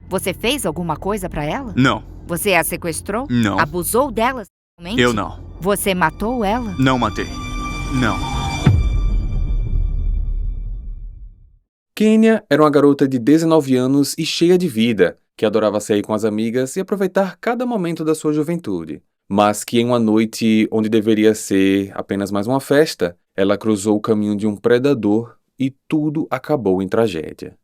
Você fez alguma coisa pra ela? Não. Você a sequestrou? Não. Abusou dela sexualmente? Eu não. Você matou ela? Não matei. Não. Kenya era uma garota de 19 anos e cheia de vida, que adorava sair com as amigas e aproveitar cada momento da sua juventude. Mas que em uma noite onde deveria ser apenas mais uma festa, ela cruzou o caminho de um predador e tudo acabou em tragédia.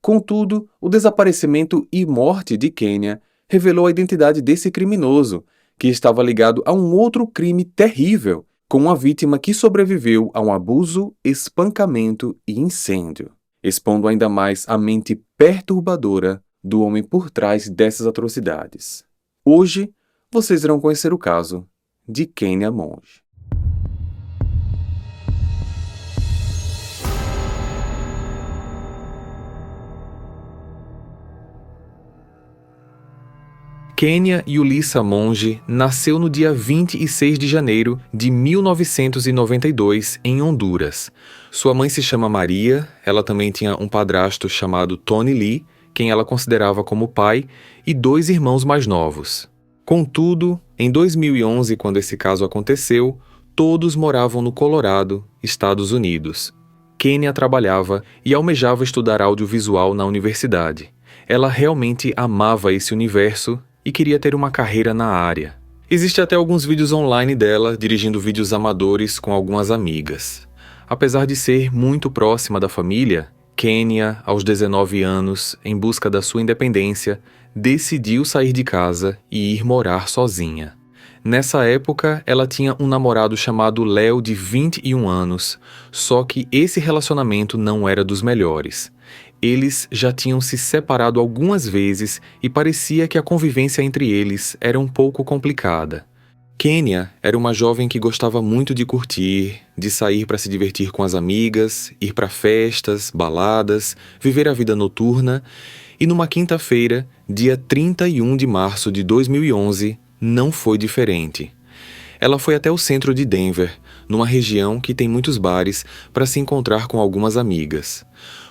Contudo, o desaparecimento e morte de Kenya revelou a identidade desse criminoso, que estava ligado a um outro crime terrível, com uma vítima que sobreviveu a um abuso, espancamento e incêndio, expondo ainda mais a mente perturbadora do homem por trás dessas atrocidades. Hoje, vocês irão conhecer o caso de Kenya Monge. Kenya Yulissa Monge nasceu no dia 26 de janeiro de 1992 em Honduras. Sua mãe se chama Maria, ela também tinha um padrasto chamado Tony Lee, quem ela considerava como pai, e 2 irmãos mais novos. Contudo, em 2011, quando esse caso aconteceu, todos moravam no Colorado, Estados Unidos. Kenya trabalhava e almejava estudar audiovisual na universidade. Ela realmente amava esse universo e queria ter uma carreira na área. Existem até alguns vídeos online dela dirigindo vídeos amadores com algumas amigas. Apesar de ser muito próxima da família, Kenya, aos 19 anos, em busca da sua independência, decidiu sair de casa e ir morar sozinha. Nessa época, ela tinha um namorado chamado Léo de 21 anos, só que esse relacionamento não era dos melhores. Eles já tinham se separado algumas vezes e parecia que a convivência entre eles era um pouco complicada. Kenya era uma jovem que gostava muito de curtir, de sair para se divertir com as amigas, ir para festas, baladas, viver a vida noturna, e numa quinta-feira, dia 31 de março de 2011, não foi diferente. Ela foi até o centro de Denver, numa região que tem muitos bares, para se encontrar com algumas amigas.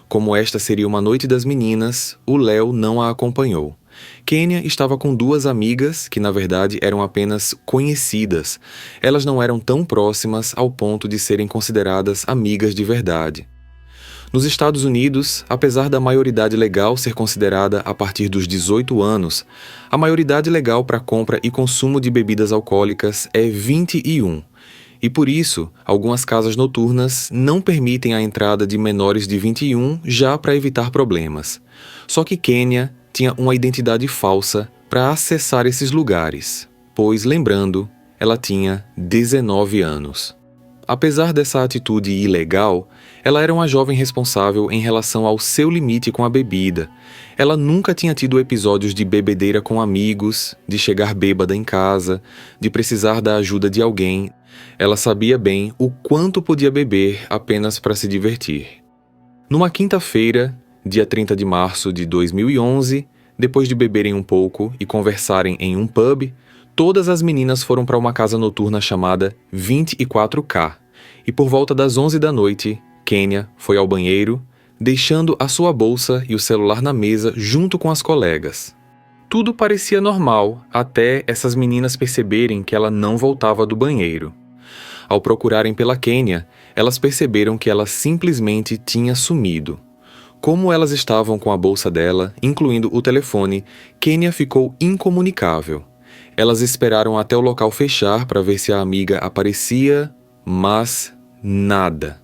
Como esta seria uma noite das meninas, o Léo não a acompanhou. Kenya estava com 2 amigas, que na verdade eram apenas conhecidas. Elas não eram tão próximas ao ponto de serem consideradas amigas de verdade. Nos Estados Unidos, apesar da maioridade legal ser considerada a partir dos 18 anos, a maioridade legal para compra e consumo de bebidas alcoólicas é 21. E por isso, algumas casas noturnas não permitem a entrada de menores de 21 já para evitar problemas. Só que Kenya tinha uma identidade falsa para acessar esses lugares, pois, lembrando, ela tinha 19 anos. Apesar dessa atitude ilegal, ela era uma jovem responsável em relação ao seu limite com a bebida. Ela nunca tinha tido episódios de bebedeira com amigos, de chegar bêbada em casa, de precisar da ajuda de alguém. Ela sabia bem o quanto podia beber apenas para se divertir. Numa quinta-feira, dia 30 de março de 2011, depois de beberem um pouco e conversarem em um pub, todas as meninas foram para uma casa noturna chamada 24K. E por volta das 11 da noite, Kenya foi ao banheiro, deixando a sua bolsa e o celular na mesa junto com as colegas. Tudo parecia normal, até essas meninas perceberem que ela não voltava do banheiro. Ao procurarem pela Kenya, elas perceberam que ela simplesmente tinha sumido. Como elas estavam com a bolsa dela, incluindo o telefone, Kenya ficou incomunicável. Elas esperaram até o local fechar para ver se a amiga aparecia, mas nada.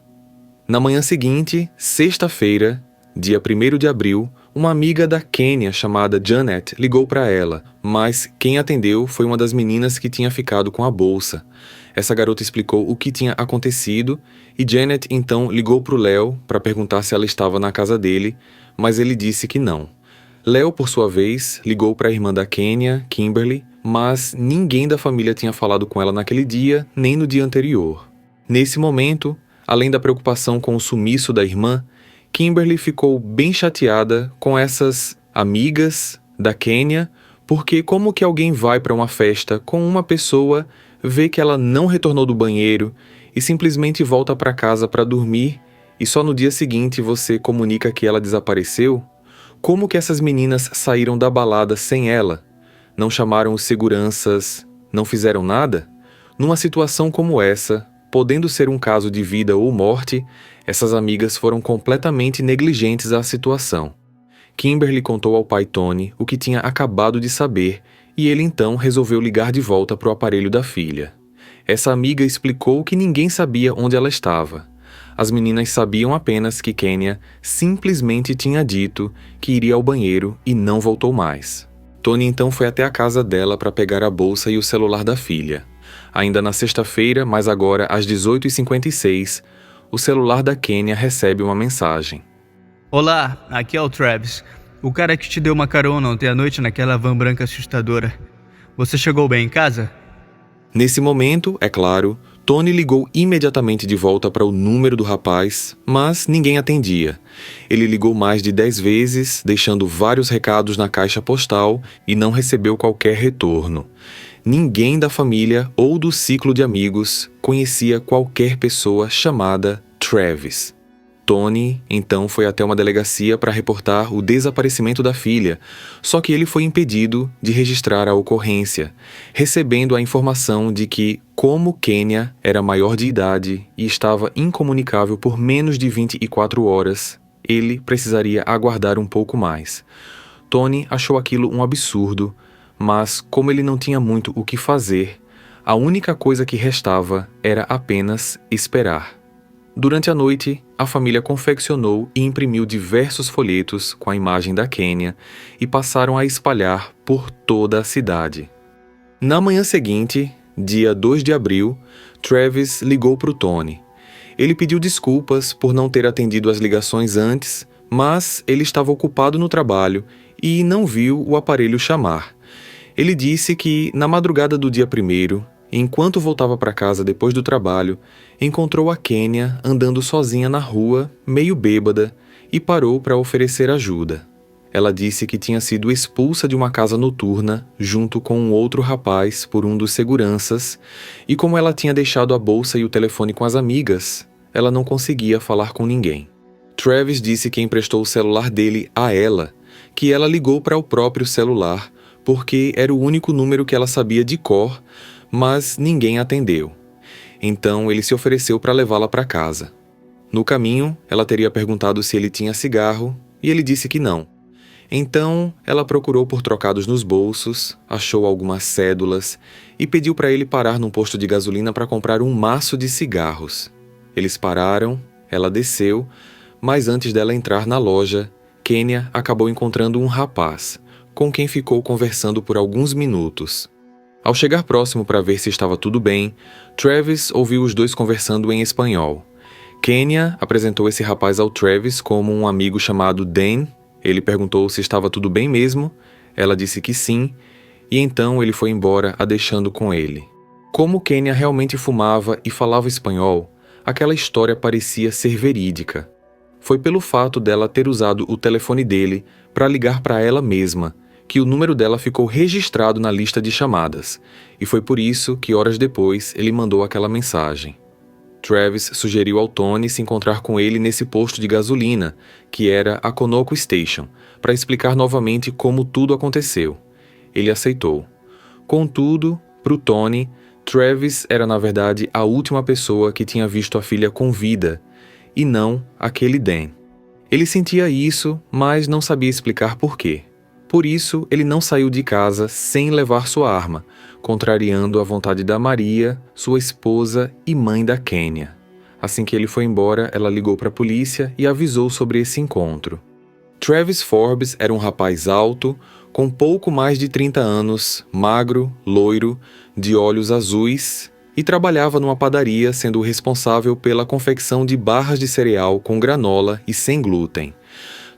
Na manhã seguinte, sexta-feira, dia 1º de abril, uma amiga da Kenya chamada Janet ligou para ela, mas quem atendeu foi uma das meninas que tinha ficado com a bolsa. Essa garota explicou o que tinha acontecido e Janet então ligou para o Léo para perguntar se ela estava na casa dele, mas ele disse que não. Léo, por sua vez, ligou para a irmã da Kenya, Kimberly, mas ninguém da família tinha falado com ela naquele dia, nem no dia anterior. Nesse momento, além da preocupação com o sumiço da irmã, Kimberly ficou bem chateada com essas amigas da Kenya, porque como que alguém vai para uma festa com uma pessoa, vê que ela não retornou do banheiro e simplesmente volta para casa para dormir e só no dia seguinte você comunica que ela desapareceu? Como que essas meninas saíram da balada sem ela? Não chamaram os seguranças? Não fizeram nada? Numa situação como essa, podendo ser um caso de vida ou morte, essas amigas foram completamente negligentes à situação. Kimberly contou ao pai Tony o que tinha acabado de saber e ele então resolveu ligar de volta para o aparelho da filha. Essa amiga explicou que ninguém sabia onde ela estava. As meninas sabiam apenas que Kenya simplesmente tinha dito que iria ao banheiro e não voltou mais. Tony então foi até a casa dela para pegar a bolsa e o celular da filha. Ainda na sexta-feira, mas agora às 18h56, o celular da Kenya recebe uma mensagem. Olá, aqui é o Travis, o cara que te deu uma carona ontem à noite naquela van branca assustadora. Você chegou bem em casa? Nesse momento, é claro, Tony ligou imediatamente de volta para o número do rapaz, mas ninguém atendia. Ele ligou mais de 10 vezes, deixando vários recados na caixa postal e não recebeu qualquer retorno. Ninguém da família ou do ciclo de amigos conhecia qualquer pessoa chamada Travis. Tony, então, foi até uma delegacia para reportar o desaparecimento da filha, só que ele foi impedido de registrar a ocorrência, recebendo a informação de que, como Kenya era maior de idade e estava incomunicável por menos de 24 horas, ele precisaria aguardar um pouco mais. Tony achou aquilo um absurdo, mas como ele não tinha muito o que fazer, a única coisa que restava era apenas esperar. Durante a noite, a família confeccionou e imprimiu diversos folhetos com a imagem da Kenya e passaram a espalhar por toda a cidade. Na manhã seguinte, dia 2 de abril, Travis ligou para o Tony. Ele pediu desculpas por não ter atendido as ligações antes, mas ele estava ocupado no trabalho e não viu o aparelho chamar. Ele disse que, na madrugada do dia 1º, enquanto voltava para casa depois do trabalho, encontrou a Kenya andando sozinha na rua, meio bêbada, e parou para oferecer ajuda. Ela disse que tinha sido expulsa de uma casa noturna junto com um outro rapaz por um dos seguranças, e como ela tinha deixado a bolsa e o telefone com as amigas, ela não conseguia falar com ninguém. Travis disse que emprestou o celular dele a ela, que ela ligou para o próprio celular, porque era o único número que ela sabia de cor, mas ninguém atendeu. Então ele se ofereceu para levá-la para casa. No caminho, ela teria perguntado se ele tinha cigarro e ele disse que não. Então ela procurou por trocados nos bolsos, achou algumas cédulas e pediu para ele parar num posto de gasolina para comprar um maço de cigarros. Eles pararam, ela desceu, mas antes dela entrar na loja, Kenya acabou encontrando um rapaz, com quem ficou conversando por alguns minutos. Ao chegar próximo para ver se estava tudo bem, Travis ouviu os dois conversando em espanhol. Kenya apresentou esse rapaz ao Travis como um amigo chamado Dan. Ele perguntou se estava tudo bem mesmo. Ela disse que sim, e então ele foi embora, a deixando com ele. Como Kenya realmente fumava e falava espanhol, aquela história parecia ser verídica. Foi pelo fato dela ter usado o telefone dele para ligar para ela mesma, que o número dela ficou registrado na lista de chamadas, e foi por isso que horas depois ele mandou aquela mensagem. Travis sugeriu ao Tony se encontrar com ele nesse posto de gasolina, que era a Conoco Station, para explicar novamente como tudo aconteceu. Ele aceitou. Contudo, para o Tony, Travis era na verdade a última pessoa que tinha visto a filha com vida, e não aquele Dan. Ele sentia isso, mas não sabia explicar por quê. Por isso, ele não saiu de casa sem levar sua arma, contrariando a vontade da Maria, sua esposa e mãe da Kenya. Assim que ele foi embora, ela ligou para a polícia e avisou sobre esse encontro. Travis Forbes era um rapaz alto, com pouco mais de 30 anos, magro, loiro, de olhos azuis, e trabalhava numa padaria sendo o responsável pela confecção de barras de cereal com granola e sem glúten.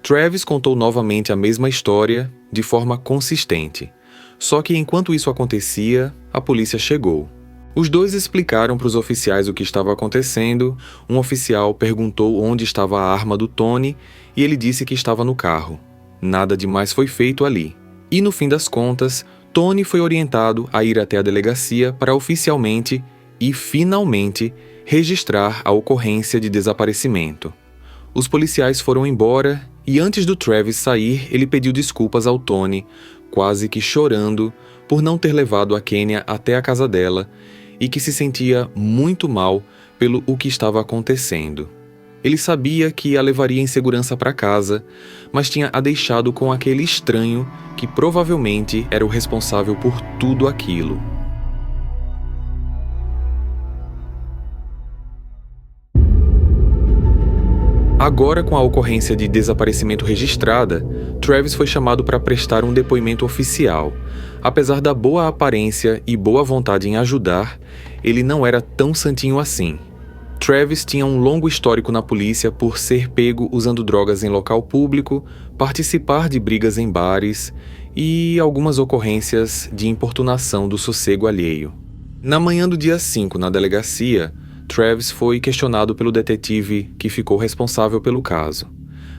Travis contou novamente a mesma história, de forma consistente. Só que enquanto isso acontecia, a polícia chegou. Os dois explicaram para os oficiais o que estava acontecendo. Um oficial perguntou onde estava a arma do Tony e ele disse que estava no carro. Nada demais foi feito ali. E no fim das contas, Tony foi orientado a ir até a delegacia para oficialmente e finalmente registrar a ocorrência de desaparecimento. Os policiais foram embora e antes do Travis sair, ele pediu desculpas ao Tony, quase que chorando por não ter levado a Kenya até a casa dela e que se sentia muito mal pelo o que estava acontecendo. Ele sabia que a levaria em segurança para casa, mas tinha a deixado com aquele estranho que provavelmente era o responsável por tudo aquilo. Agora, com a ocorrência de desaparecimento registrada, Travis foi chamado para prestar um depoimento oficial. Apesar da boa aparência e boa vontade em ajudar, ele não era tão santinho assim. Travis tinha um longo histórico na polícia por ser pego usando drogas em local público, participar de brigas em bares e algumas ocorrências de importunação do sossego alheio. Na manhã do dia 5, na delegacia, Travis foi questionado pelo detetive que ficou responsável pelo caso.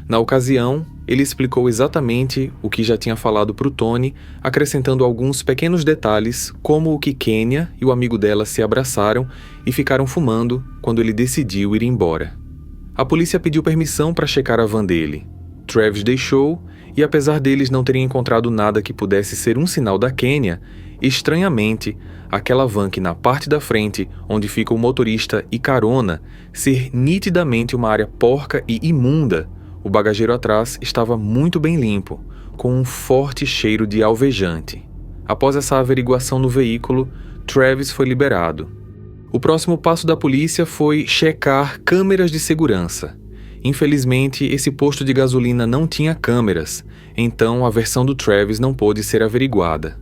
Na ocasião, ele explicou exatamente o que já tinha falado para o Tony, acrescentando alguns pequenos detalhes, como o que Kenya e o amigo dela se abraçaram e ficaram fumando quando ele decidiu ir embora. A polícia pediu permissão para checar a van dele. Travis deixou e, apesar deles não terem encontrado nada que pudesse ser um sinal da Kenya, estranhamente, aquela van que na parte da frente, onde fica o motorista e carona, ser nitidamente uma área porca e imunda, o bagageiro atrás estava muito bem limpo, com um forte cheiro de alvejante. Após essa averiguação no veículo, Travis foi liberado. O próximo passo da polícia foi checar câmeras de segurança. Infelizmente, esse posto de gasolina não tinha câmeras, então a versão do Travis não pôde ser averiguada.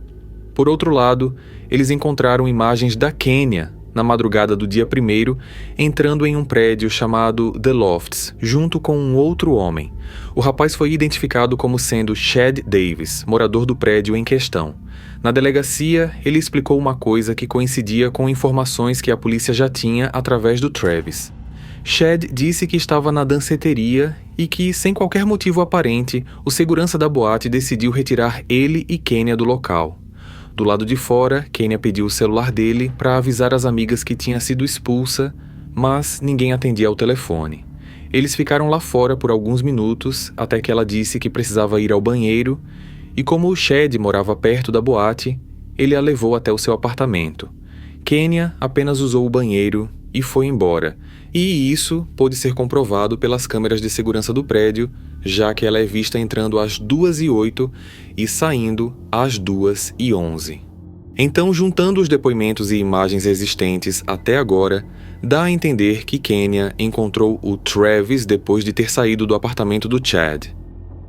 Por outro lado, eles encontraram imagens da Kenya na madrugada do dia 1º, entrando em um prédio chamado The Lofts, junto com um outro homem. O rapaz foi identificado como sendo Chad Davis, morador do prédio em questão. Na delegacia, ele explicou uma coisa que coincidia com informações que a polícia já tinha através do Travis. Chad disse que estava na danceteria e que, sem qualquer motivo aparente, o segurança da boate decidiu retirar ele e Kenya do local. Do lado de fora, Kenya pediu o celular dele para avisar as amigas que tinha sido expulsa, mas ninguém atendia ao telefone. Eles ficaram lá fora por alguns minutos, até que ela disse que precisava ir ao banheiro, e como o Chad morava perto da boate, ele a levou até o seu apartamento. Kenya apenas usou o banheiro e foi embora, e isso pôde ser comprovado pelas câmeras de segurança do prédio, já que ela é vista entrando às 2h08 e saindo às 2h11. Então, juntando os depoimentos e imagens existentes até agora, dá a entender que Kenya encontrou o Travis depois de ter saído do apartamento do Chad.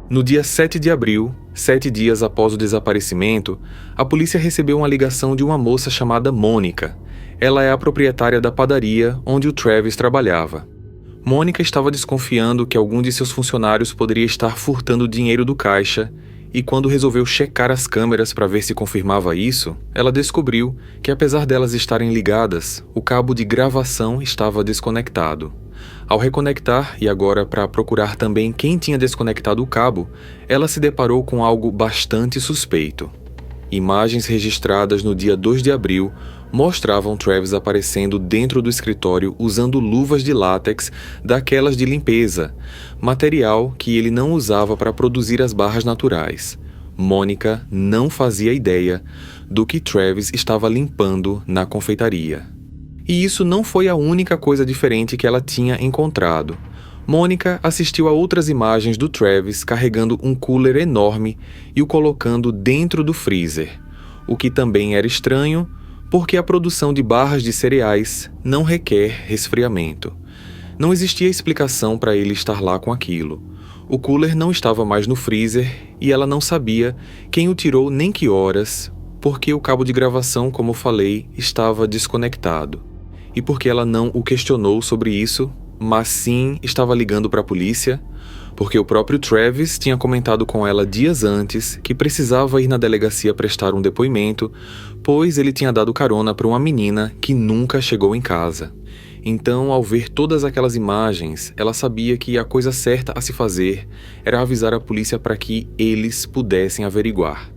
No dia 7 de abril, 7 dias após o desaparecimento, a polícia recebeu uma ligação de uma moça chamada Mônica. Ela é a proprietária da padaria onde o Travis trabalhava. Mônica estava desconfiando que algum de seus funcionários poderia estar furtando dinheiro do caixa e quando resolveu checar as câmeras para ver se confirmava isso, ela descobriu que apesar delas estarem ligadas, o cabo de gravação estava desconectado. Ao reconectar, e agora para procurar também quem tinha desconectado o cabo, ela se deparou com algo bastante suspeito. Imagens registradas no dia 2 de abril mostravam Travis aparecendo dentro do escritório usando luvas de látex daquelas de limpeza, material que ele não usava para produzir as barras naturais. Mônica não fazia ideia do que Travis estava limpando na confeitaria. E isso não foi a única coisa diferente que ela tinha encontrado. Mônica assistiu a outras imagens do Travis carregando um cooler enorme e o colocando dentro do freezer, o que também era estranho, porque a produção de barras de cereais não requer resfriamento. Não existia explicação para ele estar lá com aquilo. O cooler não estava mais no freezer e ela não sabia quem o tirou nem que horas, porque o cabo de gravação, como falei, estava desconectado. E porque ela não o questionou sobre isso, mas sim estava ligando para a polícia, porque o próprio Travis tinha comentado com ela dias antes que precisava ir na delegacia prestar um depoimento, pois ele tinha dado carona para uma menina que nunca chegou em casa. Então, ao ver todas aquelas imagens, ela sabia que a coisa certa a se fazer era avisar a polícia para que eles pudessem averiguar.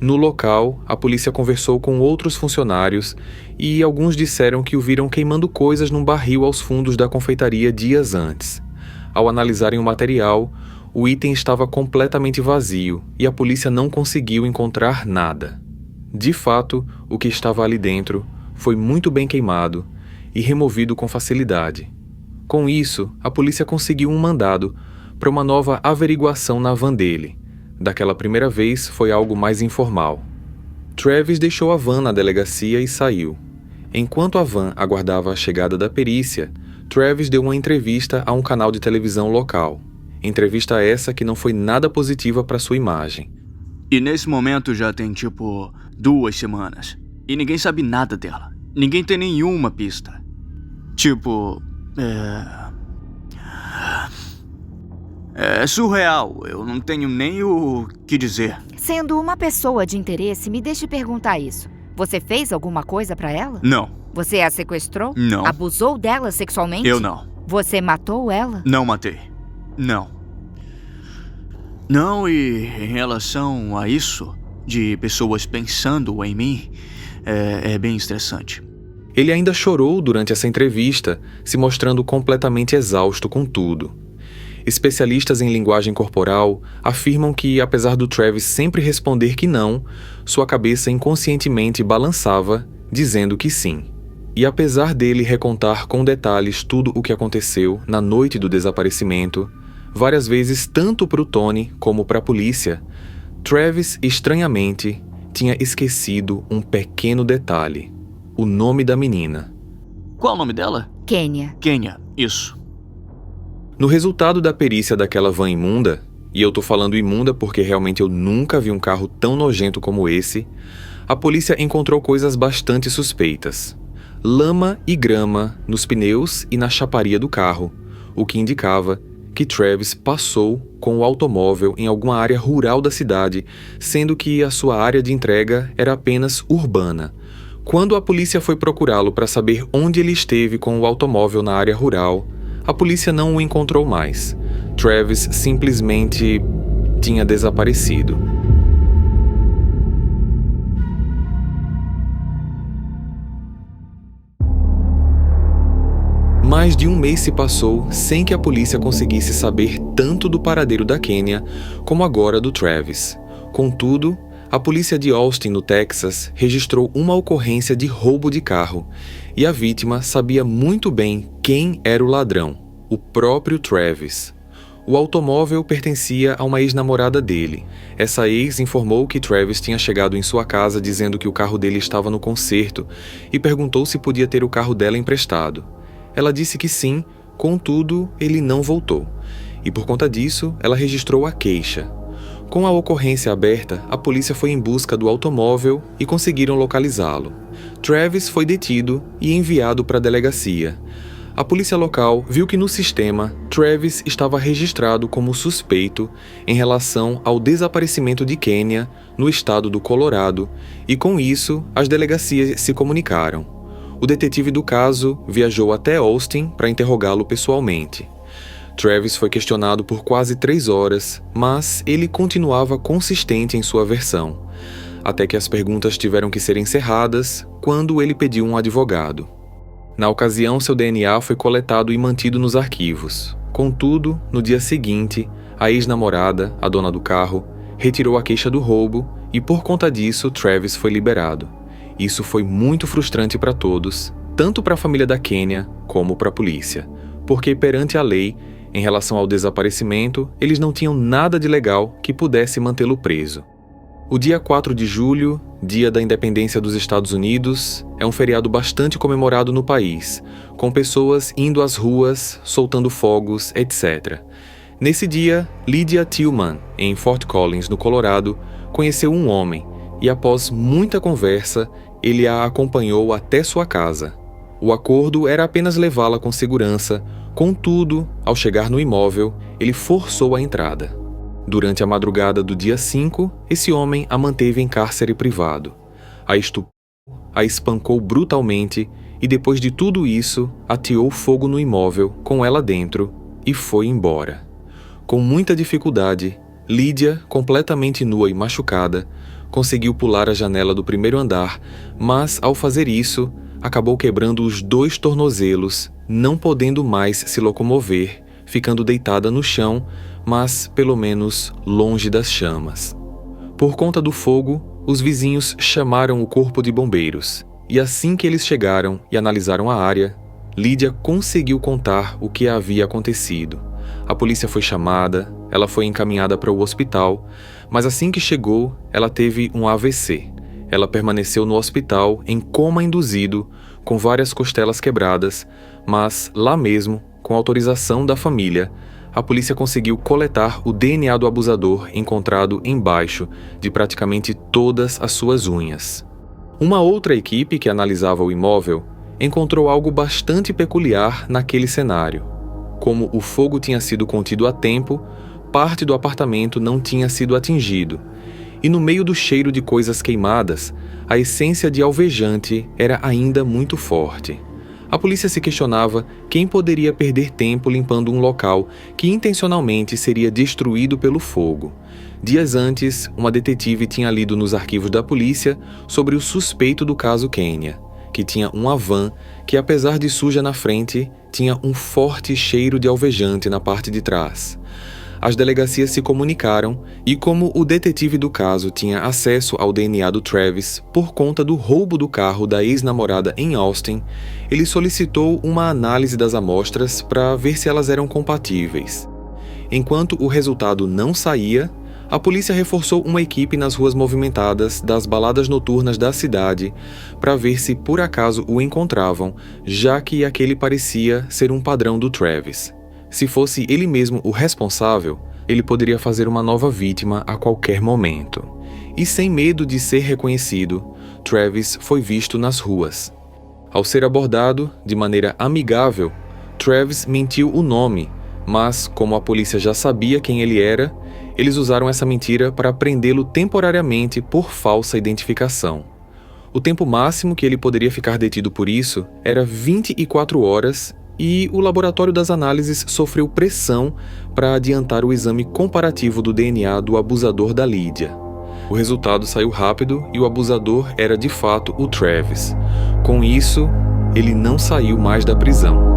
No local, a polícia conversou com outros funcionários e alguns disseram que o viram queimando coisas num barril aos fundos da confeitaria dias antes. Ao analisarem o material, o item estava completamente vazio e a polícia não conseguiu encontrar nada. De fato, o que estava ali dentro foi muito bem queimado e removido com facilidade. Com isso, a polícia conseguiu um mandado para uma nova averiguação na van dele. Daquela primeira vez foi algo mais informal. Travis deixou a van na delegacia e saiu. Enquanto a van aguardava a chegada da perícia, Travis deu uma entrevista a um canal de televisão local. Entrevista essa que não foi nada positiva para sua imagem. E nesse momento já tem 2 semanas. E ninguém sabe nada dela. Ninguém tem nenhuma pista. É surreal. Eu não tenho nem o que dizer. Sendo uma pessoa de interesse, me deixe perguntar isso. Você fez alguma coisa pra ela? Não. Você a sequestrou? Não. Abusou dela sexualmente? Eu não. Você matou ela? Não matei. Não. Não, e em relação a isso, de pessoas pensando em mim, é bem estressante. Ele ainda chorou durante essa entrevista, se mostrando completamente exausto com tudo. Especialistas em linguagem corporal afirmam que, apesar do Travis sempre responder que não, sua cabeça inconscientemente balançava, dizendo que sim. E apesar dele recontar com detalhes tudo o que aconteceu na noite do desaparecimento, várias vezes tanto para o Tony como para a polícia, Travis, estranhamente, tinha esquecido um pequeno detalhe: o nome da menina. Qual o nome dela? Kenya. Kenya, isso. No resultado da perícia daquela van imunda, e eu tô falando imunda porque realmente eu nunca vi um carro tão nojento como esse, a polícia encontrou coisas bastante suspeitas. Lama e grama nos pneus e na chaparia do carro, o que indicava que Travis passou com o automóvel em alguma área rural da cidade, sendo que a sua área de entrega era apenas urbana. Quando a polícia foi procurá-lo para saber onde ele esteve com o automóvel na área rural, a polícia não o encontrou mais. Travis simplesmente tinha desaparecido. Mais de um mês se passou sem que a polícia conseguisse saber tanto do paradeiro da Kenya como agora do Travis. Contudo, a polícia de Austin, no Texas, registrou uma ocorrência de roubo de carro e a vítima sabia muito bem quem era o ladrão: o próprio Travis. O automóvel pertencia a uma ex-namorada dele. Essa ex informou que Travis tinha chegado em sua casa dizendo que o carro dele estava no conserto e perguntou se podia ter o carro dela emprestado. Ela disse que sim, contudo, ele não voltou. E por conta disso, ela registrou a queixa. Com a ocorrência aberta, a polícia foi em busca do automóvel e conseguiram localizá-lo. Travis foi detido e enviado para a delegacia. A polícia local viu que no sistema, Travis estava registrado como suspeito em relação ao desaparecimento de Kenya no estado do Colorado e, com isso, as delegacias se comunicaram. O detetive do caso viajou até Austin para interrogá-lo pessoalmente. Travis foi questionado por quase 3 horas, mas ele continuava consistente em sua versão, até que as perguntas tiveram que ser encerradas quando ele pediu um advogado. Na ocasião, seu DNA foi coletado e mantido nos arquivos. Contudo, no dia seguinte, a ex-namorada, a dona do carro, retirou a queixa do roubo e, por conta disso, Travis foi liberado. Isso foi muito frustrante para todos, tanto para a família da Kenya como para a polícia, porque perante a lei, em relação ao desaparecimento, eles não tinham nada de legal que pudesse mantê-lo preso. O dia 4 de julho, dia da independência dos Estados Unidos, é um feriado bastante comemorado no país, com pessoas indo às ruas, soltando fogos, etc. Nesse dia, Lydia Tillman, em Fort Collins, no Colorado, conheceu um homem e, após muita conversa, ele a acompanhou até sua casa. O acordo era apenas levá-la com segurança, contudo, ao chegar no imóvel, ele forçou a entrada. Durante a madrugada do dia 5, esse homem a manteve em cárcere privado. A estuprou, a espancou brutalmente e, depois de tudo isso, ateou fogo no imóvel com ela dentro e foi embora. Com muita dificuldade, Lydia, completamente nua e machucada, conseguiu pular a janela do primeiro andar, mas, ao fazer isso, acabou quebrando os 2 tornozelos, não podendo mais se locomover, ficando deitada no chão, mas pelo menos longe das chamas. Por conta do fogo, os vizinhos chamaram o corpo de bombeiros, e assim que eles chegaram e analisaram a área, Lídia conseguiu contar o que havia acontecido. A polícia foi chamada, ela foi encaminhada para o hospital, mas assim que chegou, ela teve um AVC. Ela permaneceu no hospital em coma induzido, com várias costelas quebradas, mas lá mesmo, com autorização da família, a polícia conseguiu coletar o DNA do abusador encontrado embaixo de praticamente todas as suas unhas. Uma outra equipe que analisava o imóvel encontrou algo bastante peculiar naquele cenário. Como o fogo tinha sido contido a tempo, parte do apartamento não tinha sido atingido, e no meio do cheiro de coisas queimadas, a essência de alvejante era ainda muito forte. A polícia se questionava quem poderia perder tempo limpando um local que intencionalmente seria destruído pelo fogo. Dias antes, uma detetive tinha lido nos arquivos da polícia sobre o suspeito do caso Kenya, que tinha uma van que, apesar de suja na frente, tinha um forte cheiro de alvejante na parte de trás. As delegacias se comunicaram e, como o detetive do caso tinha acesso ao DNA do Travis por conta do roubo do carro da ex-namorada em Austin, ele solicitou uma análise das amostras para ver se elas eram compatíveis. Enquanto o resultado não saía, a polícia reforçou uma equipe nas ruas movimentadas das baladas noturnas da cidade para ver se por acaso o encontravam, já que aquele parecia ser um padrão do Travis. Se fosse ele mesmo o responsável, ele poderia fazer uma nova vítima a qualquer momento. E sem medo de ser reconhecido, Travis foi visto nas ruas. Ao ser abordado de maneira amigável, Travis mentiu o nome, mas como a polícia já sabia quem ele era, eles usaram essa mentira para prendê-lo temporariamente por falsa identificação. O tempo máximo que ele poderia ficar detido por isso era 24 horas e o laboratório das análises sofreu pressão para adiantar o exame comparativo do DNA do abusador da Lídia. O resultado saiu rápido e o abusador era de fato o Travis. Com isso, ele não saiu mais da prisão.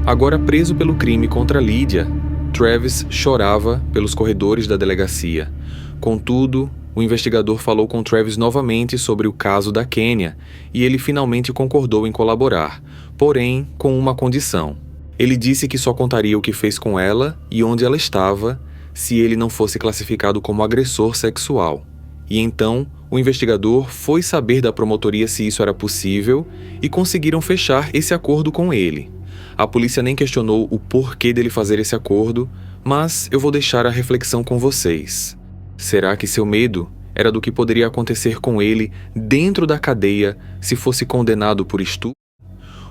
Agora preso pelo crime contra Lídia, Travis chorava pelos corredores da delegacia. Contudo, o investigador falou com Travis novamente sobre o caso da Kenya e ele finalmente concordou em colaborar, porém com uma condição. Ele disse que só contaria o que fez com ela e onde ela estava se ele não fosse classificado como agressor sexual. E então, o investigador foi saber da promotoria se isso era possível e conseguiram fechar esse acordo com ele. A polícia nem questionou o porquê dele fazer esse acordo, mas eu vou deixar a reflexão com vocês. Será que seu medo era do que poderia acontecer com ele dentro da cadeia se fosse condenado por estupro?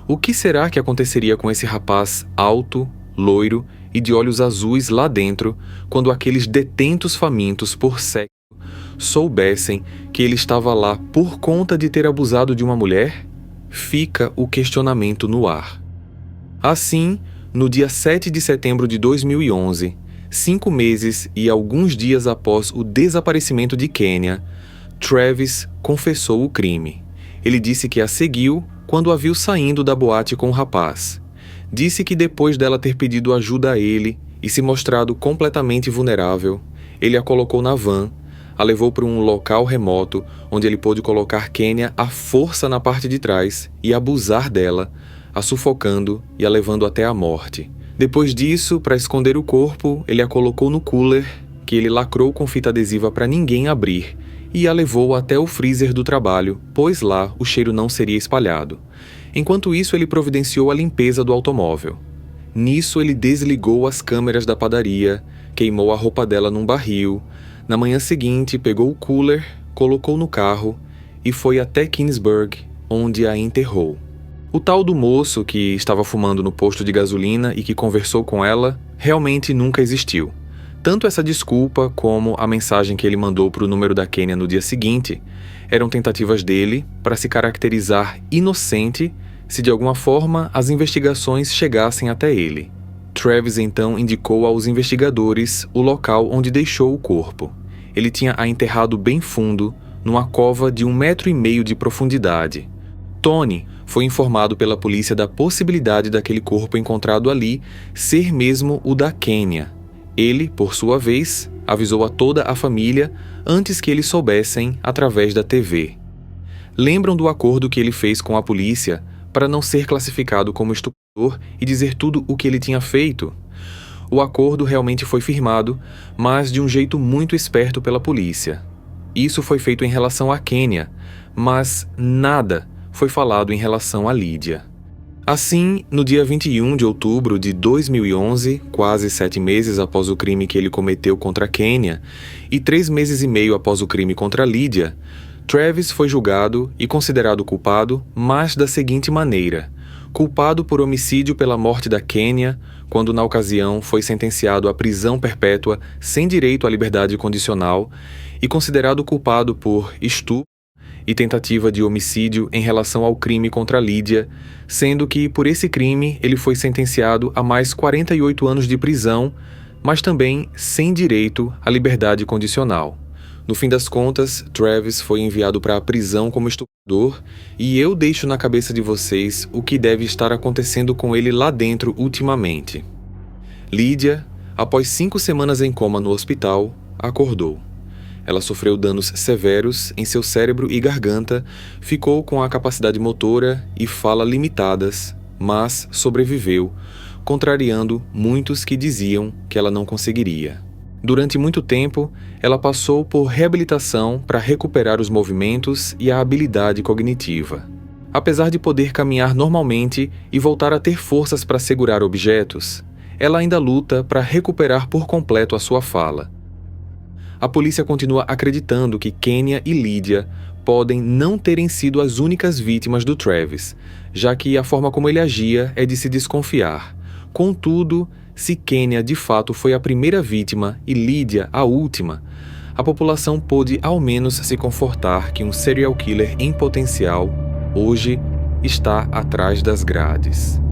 O que será que aconteceria com esse rapaz alto, loiro e de olhos azuis lá dentro quando aqueles detentos famintos por sexo soubessem que ele estava lá por conta de ter abusado de uma mulher? Fica o questionamento no ar. Assim, no dia 7 de setembro de 2011, 5 meses e alguns dias após o desaparecimento de Kenya, Travis confessou o crime. Ele disse que a seguiu quando a viu saindo da boate com o rapaz. Disse que depois dela ter pedido ajuda a ele e se mostrado completamente vulnerável, ele a colocou na van, a levou para um local remoto onde ele pôde colocar Kenya à força na parte de trás e abusar dela, a sufocando e a levando até a morte. Depois disso, para esconder o corpo, ele a colocou no cooler, que ele lacrou com fita adesiva para ninguém abrir, e a levou até o freezer do trabalho, pois lá o cheiro não seria espalhado. Enquanto isso, ele providenciou a limpeza do automóvel. Nisso, ele desligou as câmeras da padaria, queimou a roupa dela num barril. Na manhã seguinte, pegou o cooler, colocou no carro e foi até Kingsburg, onde a enterrou. O tal do moço que estava fumando no posto de gasolina e que conversou com ela realmente nunca existiu. Tanto essa desculpa como a mensagem que ele mandou para o número da Kenya no dia seguinte eram tentativas dele para se caracterizar inocente se de alguma forma as investigações chegassem até ele. Travis então indicou aos investigadores o local onde deixou o corpo. Ele tinha a enterrado bem fundo, numa cova de 1,5 metro de profundidade. Tony foi informado pela polícia da possibilidade daquele corpo encontrado ali ser mesmo o da Kenya. Ele, por sua vez, avisou a toda a família antes que eles soubessem através da TV. Lembram do acordo que ele fez com a polícia para não ser classificado como estuprador e dizer tudo o que ele tinha feito? O acordo realmente foi firmado, mas de um jeito muito esperto pela polícia. Isso foi feito em relação a Kenya, mas nada foi falado em relação a Lydia. Assim, no dia 21 de outubro de 2011, quase 7 meses após o crime que ele cometeu contra Kenya e 3 meses e meio após o crime contra Lydia, Travis foi julgado e considerado culpado, mas da seguinte maneira: culpado por homicídio pela morte da Kenya, quando na ocasião foi sentenciado à prisão perpétua sem direito à liberdade condicional, e considerado culpado por estupro e tentativa de homicídio em relação ao crime contra Lydia, sendo que por esse crime ele foi sentenciado a mais 48 anos de prisão, mas também sem direito à liberdade condicional. No fim das contas, Travis foi enviado para a prisão como estuprador, e eu deixo na cabeça de vocês o que deve estar acontecendo com ele lá dentro ultimamente. Lydia, após 5 semanas em coma no hospital, acordou. Ela sofreu danos severos em seu cérebro e garganta, ficou com a capacidade motora e fala limitadas, mas sobreviveu, contrariando muitos que diziam que ela não conseguiria. Durante muito tempo, ela passou por reabilitação para recuperar os movimentos e a habilidade cognitiva. Apesar de poder caminhar normalmente e voltar a ter forças para segurar objetos, ela ainda luta para recuperar por completo a sua fala. A polícia continua acreditando que Kenya e Lydia podem não terem sido as únicas vítimas do Travis, já que a forma como ele agia é de se desconfiar. Contudo, se Kenya de fato foi a primeira vítima e Lydia a última, a população pôde ao menos se confortar que um serial killer em potencial, hoje, está atrás das grades.